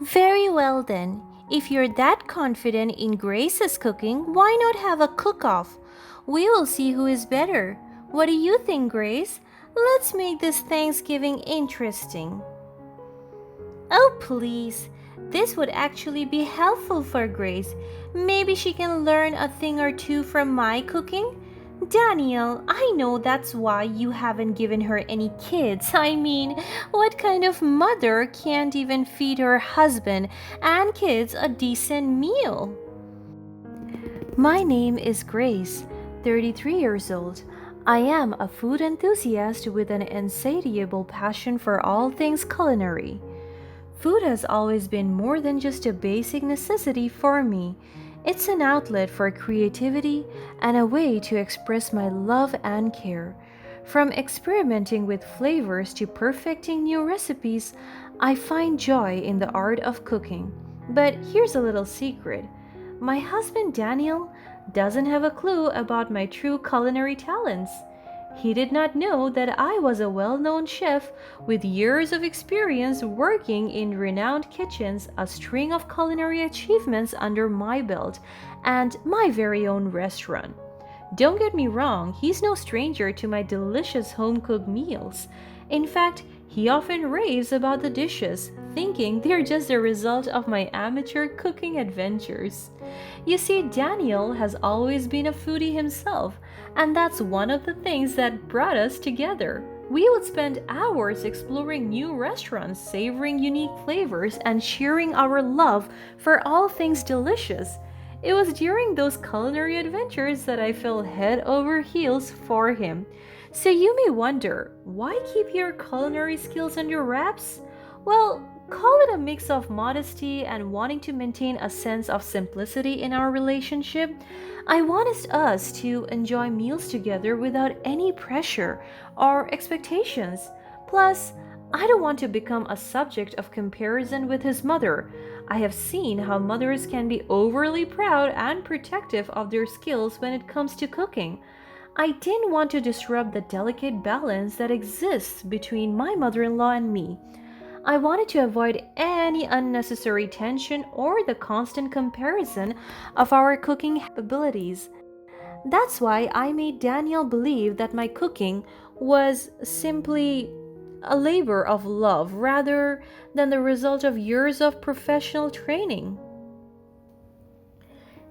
Very well then. If you're that confident in Grace's cooking, why not have a cook-off? We will see who is better. What do you think, Grace? Let's make this Thanksgiving interesting. Oh, please. This would actually be helpful for Grace. Maybe she can learn a thing or two from my cooking. Daniel, I know that's why you haven't given her any kids. I mean, what kind of mother can't even feed her husband and kids a decent meal? My name is Grace, 33 years old. I am a food enthusiast with an insatiable passion for all things culinary. Food has always been more than just a basic necessity for me. It's an outlet for creativity and a way to express my love and care. From experimenting with flavors to perfecting new recipes, I find joy in the art of cooking. But here's a little secret. My husband Daniel doesn't have a clue about my true culinary talents. He did not know that I was a well known chef with years of experience working in renowned kitchens, a string of culinary achievements under my belt, and my very own restaurant. Don't get me wrong, he's no stranger to my delicious home cooked meals. In fact, he often raves about the dishes, thinking they're just a result of my amateur cooking adventures. You see, Daniel has always been a foodie himself, and that's one of the things that brought us together. We would spend hours exploring new restaurants, savoring unique flavors, and sharing our love for all things delicious. It was during those culinary adventures that I fell head over heels for him. So you may wonder, why keep your culinary skills under wraps? Well, call it a mix of modesty and wanting to maintain a sense of simplicity in our relationship. I want us to enjoy meals together without any pressure or expectations. Plus, I don't want to become a subject of comparison with his mother. I have seen how mothers can be overly proud and protective of their skills when it comes to cooking. I didn't want to disrupt the delicate balance that exists between my mother in law and me. I wanted to avoid any unnecessary tension or the constant comparison of our cooking abilities. That's why I made Daniel believe that my cooking was simply a labor of love rather than the result of years of professional training.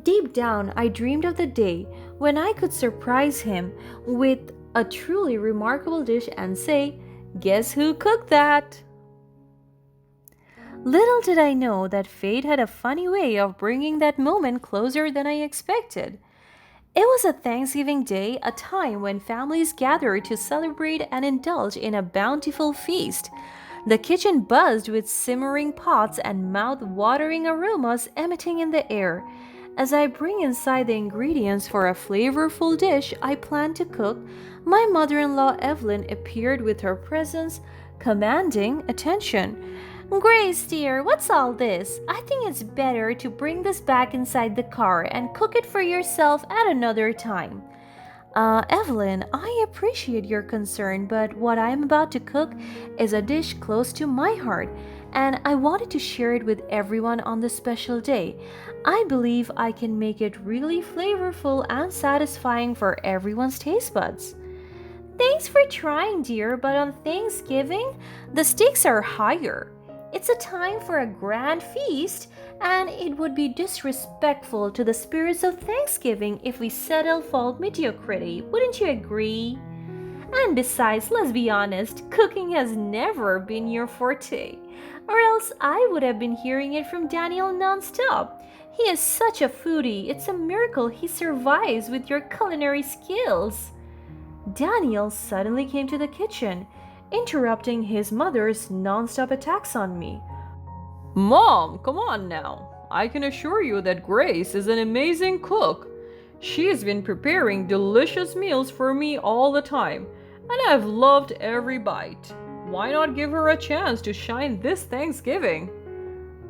Deep down, I dreamed of the day when I could surprise him with a truly remarkable dish and say, "Guess who cooked that?" Little did I know that fate had a funny way of bringing that moment closer than I expected. It was a Thanksgiving Day, a time when families gather to celebrate and indulge in a bountiful feast. The kitchen buzzed with simmering pots and mouth-watering aromas emitting in the air. As I bring inside the ingredients for a flavorful dish I plan to cook, my mother-in-law Evelyn appeared with her presence, commanding attention. "Grace, dear, what's all this? I think it's better to bring this back inside the car and cook it for yourself at another time." Evelyn, I appreciate your concern, but what I am about to cook is a dish close to my heart, and I wanted to share it with everyone on this special day. I believe I can make it really flavorful and satisfying for everyone's taste buds. Thanks for trying, dear, but on Thanksgiving, the stakes are higher. It's a time for a grand feast, and it would be disrespectful to the spirits of Thanksgiving if we settle for mediocrity. Wouldn't you agree? And besides, let's be honest, cooking has never been your forte. Or else I would have been hearing it from Daniel nonstop. He is such a foodie, it's a miracle he survives with your culinary skills. Daniel suddenly came to the kitchen, interrupting his mother's nonstop attacks on me. Mom, come on now. I can assure you that Grace is an amazing cook. She's been preparing delicious meals for me all the time, and I've loved every bite. Why not give her a chance to shine this Thanksgiving?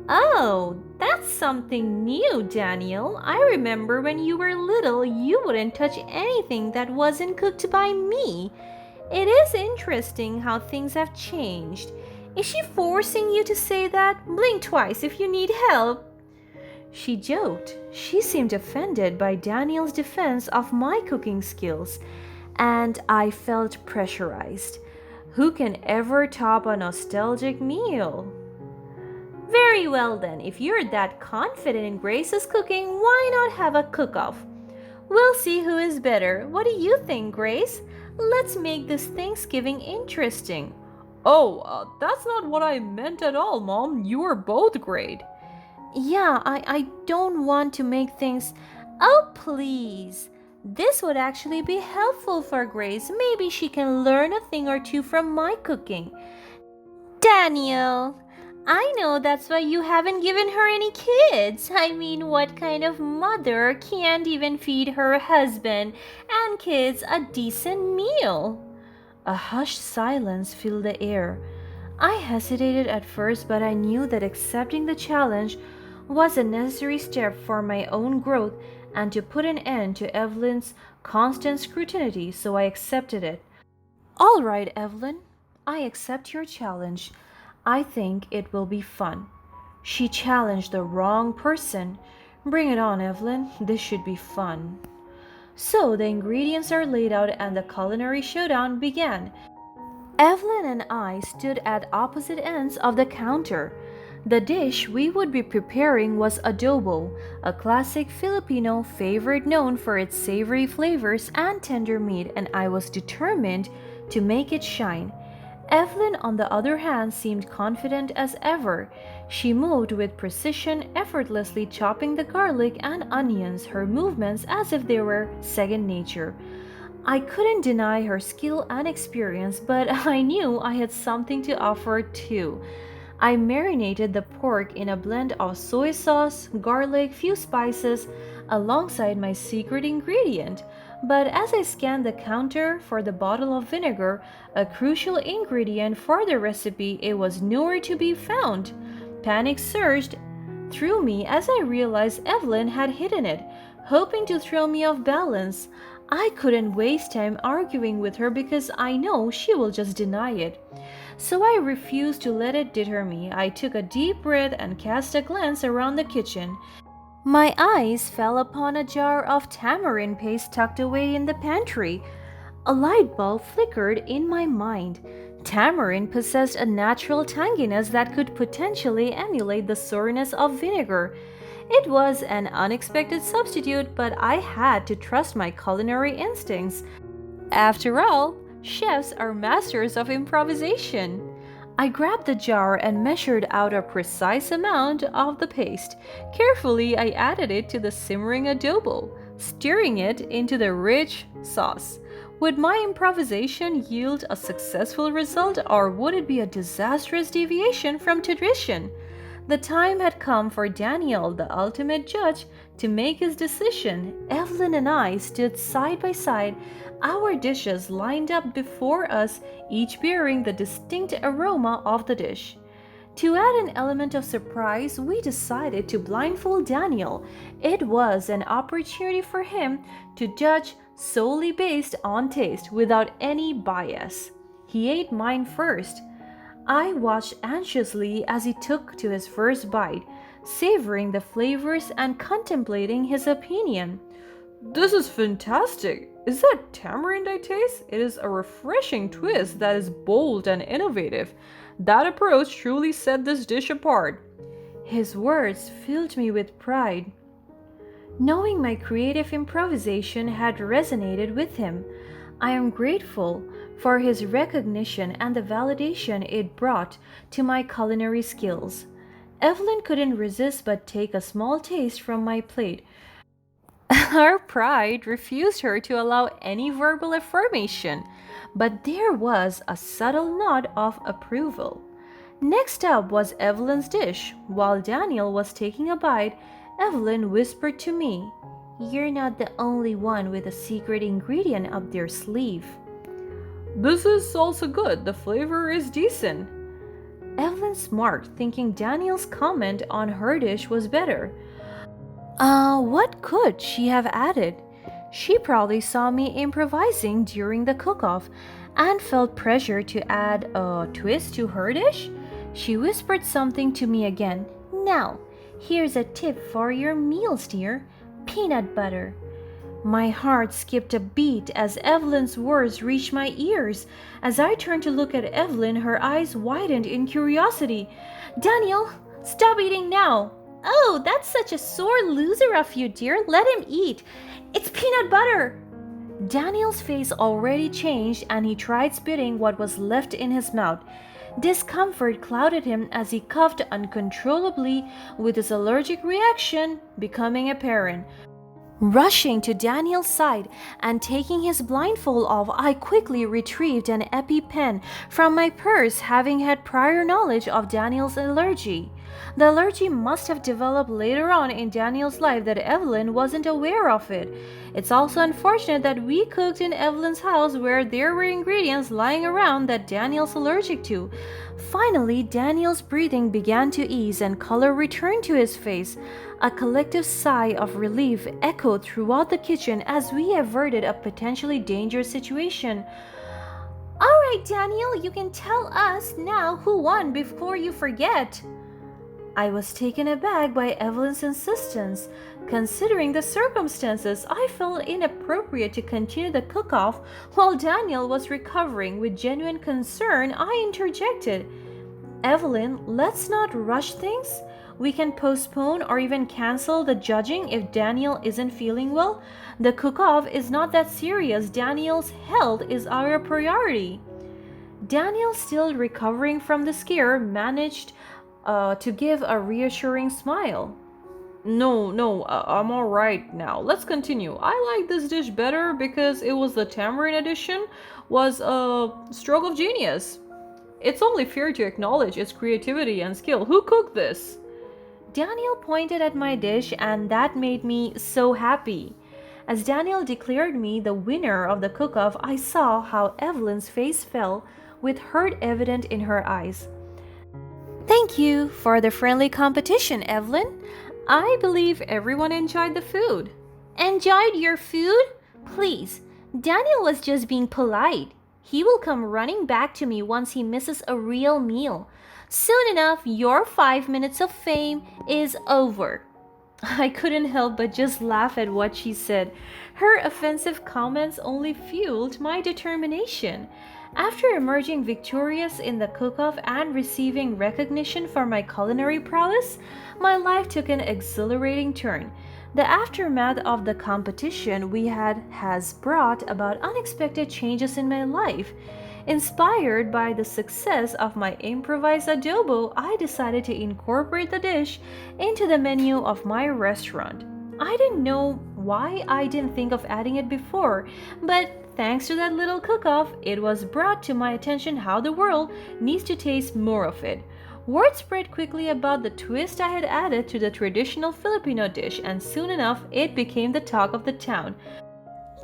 Oh, that's something new, Daniel. I remember when you were little, you wouldn't touch anything that wasn't cooked by me. It is interesting how things have changed. Is she forcing you to say that? Blink twice if you need help. She joked. She seemed offended by Daniel's defense of my cooking skills, and I felt pressurized. Who can ever top a nostalgic meal? Very well then, if you're that confident in Grace's cooking, why not have a cook-off? We'll see who is better. What do you think, Grace? Let's make this Thanksgiving interesting. Oh, that's not what I meant at all, Mom. You are both great. Yeah, I don't want to make things. Oh, please. This would actually be helpful for Grace. Maybe she can learn a thing or two from my cooking. Daniel, I know that's why you haven't given her any kids. I mean, what kind of mother can't even feed her husband and kids a decent meal? A hushed silence filled the air. I hesitated at first, but I knew that accepting the challenge was a necessary step for my own growth and to put an end to Evelyn's constant scrutiny, so I accepted it. All right, Evelyn, I accept your challenge. I think it will be fun. She challenged the wrong person. Bring it on, Evelyn. This should be fun. So the ingredients are laid out and the culinary showdown began. Evelyn and I stood at opposite ends of the counter. The dish we would be preparing was adobo, a classic Filipino favorite known for its savory flavors and tender meat, and I was determined to make it shine. Evelyn, on the other hand, seemed confident as ever. She moved with precision, effortlessly chopping the garlic and onions, her movements as if they were second nature. I couldn't deny her skill and experience, but I knew I had something to offer too. I marinated the pork in a blend of soy sauce, garlic, few spices, alongside my secret ingredient. But as I scanned the counter for the bottle of vinegar, a crucial ingredient for the recipe, it was nowhere to be found. Panic surged through me as I realized Evelyn had hidden it, hoping to throw me off balance. I couldn't waste time arguing with her because I know she will just deny it. So I refused to let it deter me. I took a deep breath and cast a glance around the kitchen. My eyes fell upon a jar of tamarind paste tucked away in the pantry. A light bulb flickered in my mind. Tamarind possessed a natural tanginess that could potentially emulate the sourness of vinegar. It was an unexpected substitute, but I had to trust my culinary instincts. After all, chefs are masters of improvisation. I grabbed the jar and measured out a precise amount of the paste. Carefully, I added it to the simmering adobo, stirring it into the rich sauce. Would my improvisation yield a successful result, or would it be a disastrous deviation from tradition? The time had come for Daniel, the ultimate judge, to make his decision. Evelyn and I stood side by side, our dishes lined up before us, each bearing the distinct aroma of the dish. To add an element of surprise, we decided to blindfold Daniel. It was an opportunity for him to judge solely based on taste, without any bias. He ate mine first. I watched anxiously as he took to his first bite, savoring the flavors and contemplating his opinion. This is fantastic. Is that tamarind I taste? It is a refreshing twist that is bold and innovative. That approach truly set this dish apart. His words filled me with pride, knowing my creative improvisation had resonated with him. I am grateful for his recognition and the validation it brought to my culinary skills. Evelyn couldn't resist but take a small taste from my plate. Her pride refused her to allow any verbal affirmation, but there was a subtle nod of approval. Next up was Evelyn's dish. While Daniel was taking a bite, Evelyn whispered to me, "You're not the only one with a secret ingredient up their sleeve." This is also good. The flavor is decent. Evelyn smirked, thinking Daniel's comment on her dish was better. What could she have added? She probably saw me improvising during the cook-off and felt pressure to add a twist to her dish. She whispered something to me again. Now, here's a tip for your meals, dear. Peanut butter. My heart skipped a beat as Evelyn's words reached my ears. As I turned to look at Evelyn, her eyes widened in curiosity. Daniel, stop eating now. Oh, that's such a sore loser of you, dear. Let him eat. It's peanut butter. Daniel's face already changed and he tried spitting what was left in his mouth. Discomfort clouded him as he coughed uncontrollably, with his allergic reaction becoming apparent. Rushing to Daniel's side and taking his blindfold off, I quickly retrieved an EpiPen from my purse, having had prior knowledge of Daniel's allergy. The allergy must have developed later on in Daniel's life that Evelyn wasn't aware of it. It's also unfortunate that we cooked in Evelyn's house where there were ingredients lying around that Daniel's allergic to. Finally, Daniel's breathing began to ease and color returned to his face. A collective sigh of relief echoed throughout the kitchen as we averted a potentially dangerous situation. All right, Daniel, you can tell us now who won before you forget. I was taken aback by Evelyn's insistence. Considering the circumstances, I felt inappropriate to continue the cook-off while Daniel was recovering. With genuine concern, I interjected. Evelyn, let's not rush things. We can postpone or even cancel the judging if Daniel isn't feeling well. The cook-off is not that serious. Daniel's health is our priority. Daniel, still recovering from the scare, managed to give a reassuring smile. No, I'm alright now. Let's continue. I like this dish better because it was the tamarind edition, was a stroke of genius. It's only fair to acknowledge its creativity and skill. Who cooked this? Daniel pointed at my dish, and that made me so happy. As Daniel declared me the winner of the cook-off, I saw how Evelyn's face fell, with hurt evident in her eyes. Thank you for the friendly competition, Evelyn. I believe everyone enjoyed the food. Enjoyed your food? Please, Daniel was just being polite. He will come running back to me once he misses a real meal. Soon enough, your 5 minutes of fame is over. I couldn't help but just laugh at what she said. Her offensive comments only fueled my determination. After emerging victorious in the cook-off and receiving recognition for my culinary prowess, my life took an exhilarating turn. The aftermath of the competition we had has brought about unexpected changes in my life. Inspired by the success of my improvised adobo, I decided to incorporate the dish into the menu of my restaurant. I didn't know why I didn't think of adding it before, but thanks to that little cook-off, it was brought to my attention how the world needs to taste more of it. Word spread quickly about the twist I had added to the traditional Filipino dish, and soon enough, it became the talk of the town.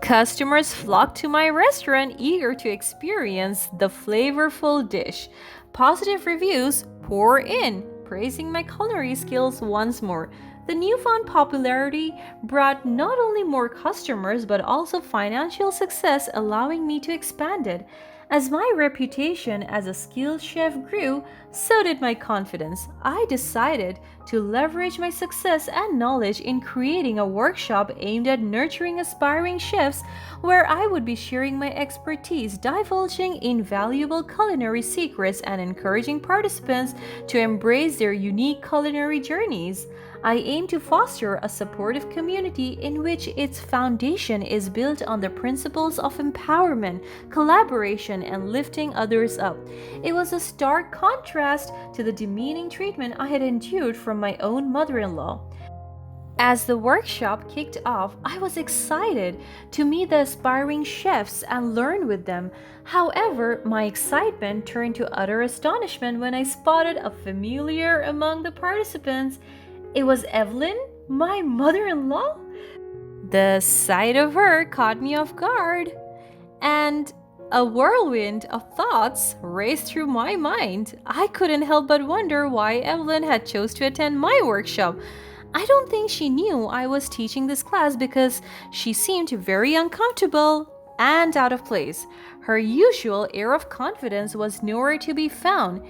Customers flocked to my restaurant eager to experience the flavorful dish. Positive reviews pour in, praising my culinary skills once more. The newfound popularity brought not only more customers but also financial success, allowing me to expand it. As my reputation as a skilled chef grew, so did my confidence. I decided to leverage my success and knowledge in creating a workshop aimed at nurturing aspiring chefs where I would be sharing my expertise, divulging invaluable culinary secrets, and encouraging participants to embrace their unique culinary journeys. I aim to foster a supportive community in which its foundation is built on the principles of empowerment, collaboration, and lifting others up. It was a stark contrast to the demeaning treatment I had endured from my own mother-in-law. As the workshop kicked off, I was excited to meet the aspiring chefs and learn with them. However, my excitement turned to utter astonishment when I spotted a familiar among the participants. It was Evelyn, my mother-in-law. The sight of her caught me off guard, and a whirlwind of thoughts raced through my mind. I couldn't help but wonder why Evelyn had chose to attend my workshop. I don't think she knew I was teaching this class because she seemed very uncomfortable and out of place. Her usual air of confidence was nowhere to be found.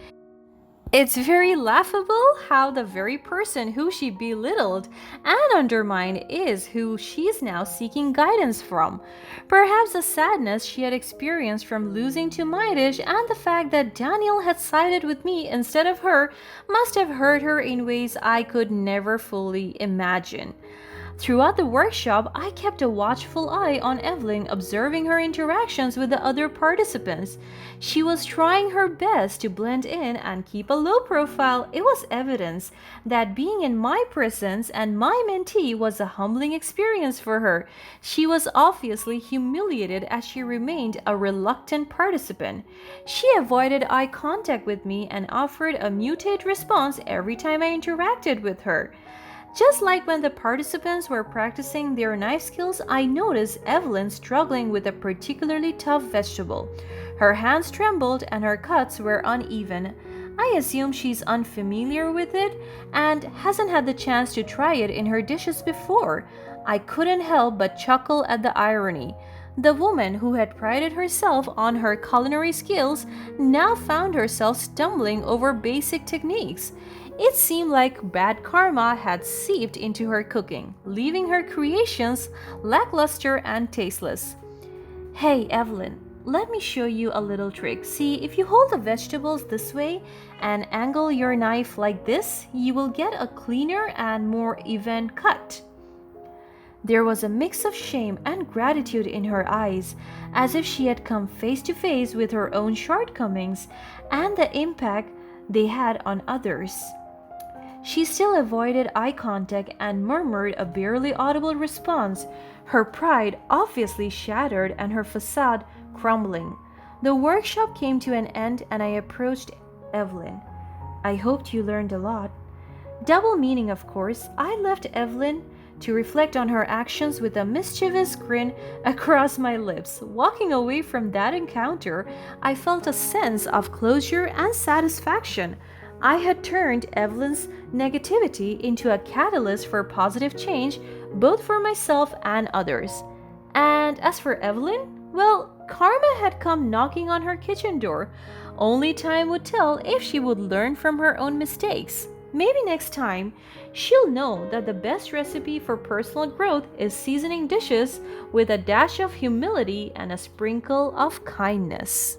It's very laughable how the very person who she belittled and undermined is who she is now seeking guidance from. Perhaps the sadness she had experienced from losing to Midish and the fact that Daniel had sided with me instead of her must have hurt her in ways I could never fully imagine. Throughout the workshop, I kept a watchful eye on Evelyn, observing her interactions with the other participants. She was trying her best to blend in and keep a low profile. It was evidence that being in my presence and my mentee was a humbling experience for her. She was obviously humiliated as she remained a reluctant participant. She avoided eye contact with me and offered a muted response every time I interacted with her. Just like when the participants were practicing their knife skills, I noticed Evelyn struggling with a particularly tough vegetable. Her hands trembled and her cuts were uneven. I assume she's unfamiliar with it and hasn't had the chance to try it in her dishes before. I couldn't help but chuckle at the irony. The woman who had prided herself on her culinary skills now found herself stumbling over basic techniques. It seemed like bad karma had seeped into her cooking, leaving her creations lackluster and tasteless. Hey, Evelyn, let me show you a little trick. See, if you hold the vegetables this way and angle your knife like this, you will get a cleaner and more even cut. There was a mix of shame and gratitude in her eyes, as if she had come face to face with her own shortcomings and the impact they had on others. She still avoided eye contact and murmured a barely audible response, her pride obviously shattered and her facade crumbling. The workshop came to an end and I approached Evelyn. I hoped you learned a lot. Double meaning, of course. I left Evelyn to reflect on her actions with a mischievous grin across my lips. Walking away from that encounter, I felt a sense of closure and satisfaction. I had turned Evelyn's negativity into a catalyst for positive change, both for myself and others. And as for Evelyn, well, karma had come knocking on her kitchen door. Only time would tell if she would learn from her own mistakes. Maybe next time, she'll know that the best recipe for personal growth is seasoning dishes with a dash of humility and a sprinkle of kindness.